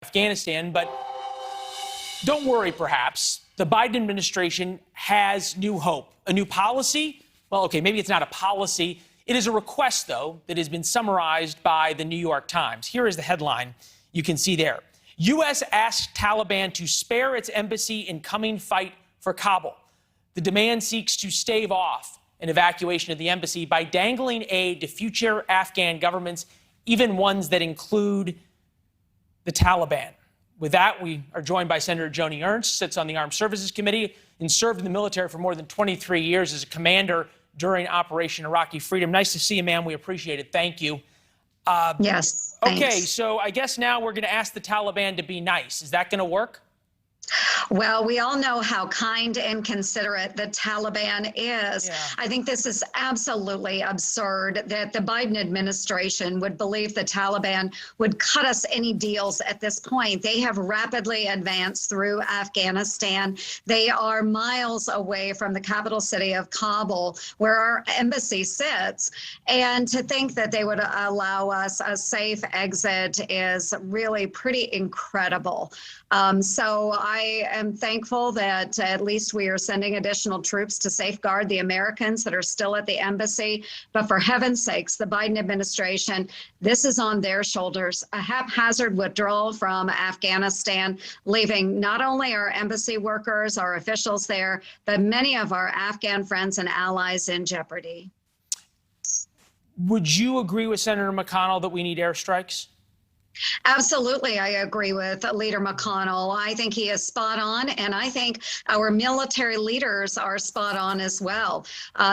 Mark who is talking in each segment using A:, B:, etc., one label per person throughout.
A: Afghanistan, but don't worry, perhaps. The Biden administration has new hope, a new policy. Well, okay, maybe it's not a policy. It is a request, though, that has been summarized by the New York Times. Here is the headline you can see there. U.S. asks Taliban to spare its embassy in coming fight for Kabul. The demand seeks to stave off an evacuation of the embassy by dangling aid to future Afghan governments, even ones that include the Taliban. With that, we are joined by Senator JONI ERNST, sits on the Armed Services Committee and served in the military for more than 23 years as a commander during Operation Iraqi Freedom. Nice to see you, ma'am. We appreciate it. Thank you.
B: Yes. Thanks.
A: Okay, so I guess now we're going to ask the Taliban to be nice. Is that going to work?
B: Well, we all know how kind and considerate the Taliban is.
A: Yeah.
B: I think this is absolutely absurd that the Biden administration would believe the Taliban would cut us any deals at this point. They have rapidly advanced through Afghanistan. They are miles away from the capital city of Kabul, where our embassy sits. And to think that they would allow us a safe exit is really pretty incredible. So I am thankful that at least we are sending additional troops to safeguard the Americans that are still at the embassy. But for heaven's sakes, the Biden administration, this is on their shoulders. A haphazard withdrawal from Afghanistan, leaving not only our embassy workers, our officials there, but many of our Afghan friends and allies in jeopardy.
A: Would you agree with Senator McConnell that we need airstrikes?
B: Absolutely, I agree with Leader McConnell. I think he is spot on, and I think our military leaders are spot on as well.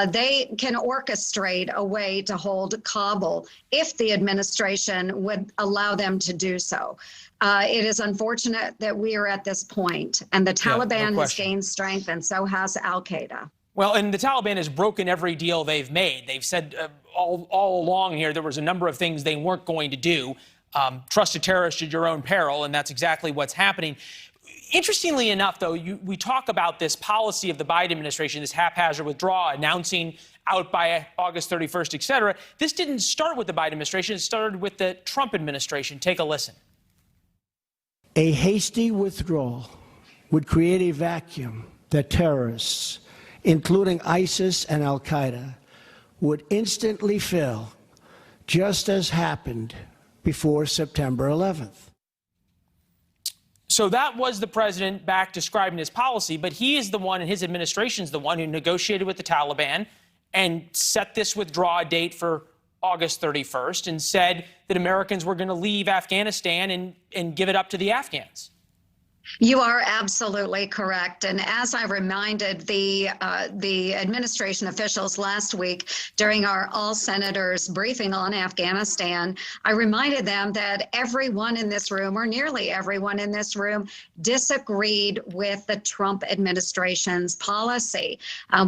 B: They can orchestrate a way to hold Kabul if the administration would allow them to do so. It is unfortunate that we are at this point, and the Taliban has gained strength, and so has al-Qaeda.
A: Well, and the Taliban has broken every deal they've made. They've said all along here there was a number of things they weren't going to do. Trust a terrorist at your own peril, and that's exactly what's happening. Interestingly enough, though, we talk about this policy of the Biden administration, this haphazard withdrawal, announcing out by August 31st, et cetera. This didn't start with the Biden administration. It started with the Trump administration. Take a listen.
C: A hasty withdrawal would create a vacuum that terrorists, including ISIS and al-Qaeda, would instantly fill, just as happened before September 11th.
A: So that was the president back describing his policy, but he is the one, and his administration is the one who negotiated with the Taliban and set this withdrawal date for August 31st and said that Americans were going to leave Afghanistan and give it up to the Afghans.
B: You are absolutely correct. And as I reminded the administration officials last week during our all senators briefing on Afghanistan, I reminded them that everyone in this room, or nearly everyone in this room, disagreed with the Trump administration's policy.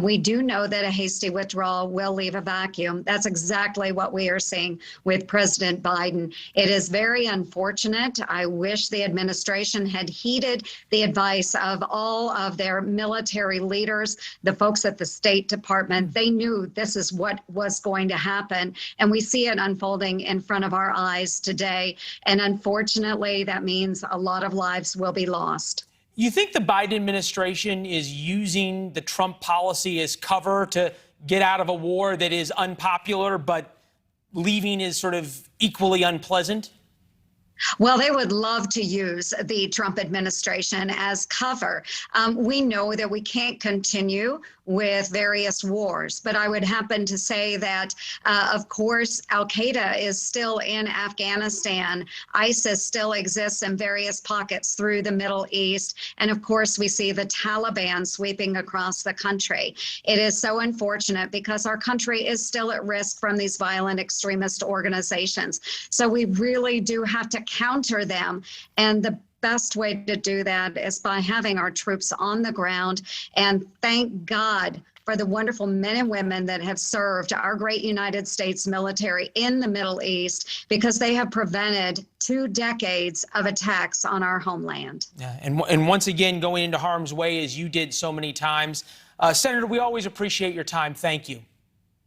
B: We do know that a hasty withdrawal will leave a vacuum. That's exactly what we are seeing with President Biden. It is very unfortunate. I wish the administration had heeded the advice of all of their military leaders, the folks at the State Department. They knew this is what was going to happen, and we see it unfolding in front of our eyes today. And unfortunately, that means a lot of lives will be lost.
A: You think the Biden administration is using the Trump policy as cover to get out of a war that is unpopular, but leaving is sort of equally unpleasant?
B: Well, they would love to use the Trump administration as cover. We know that we can't continue with various wars, but I would happen to say that, of course, al-Qaeda is still in Afghanistan. ISIS still exists in various pockets through the Middle East. And of course, we see the Taliban sweeping across the country. It is so unfortunate because our country is still at risk from these violent extremist organizations. So we really do have to counter them. And the best way to do that is by having our troops on the ground. And thank God for the wonderful men and women that have served our great United States military in the Middle East, because they have prevented 2 decades of attacks on our homeland.
A: Yeah, and once again, going into harm's way as you did so many times. Senator, we always appreciate your time. Thank you.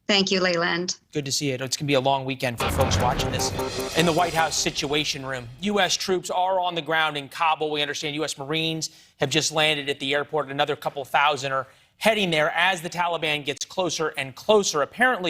B: Thank you, Leland.
A: Good to see it. It's going to be a long weekend for folks watching this. In the White House Situation Room, U.S. troops are on the ground in Kabul. We understand U.S. Marines have just landed at the airport. Another couple thousand are heading there as the Taliban gets closer and closer. Apparently,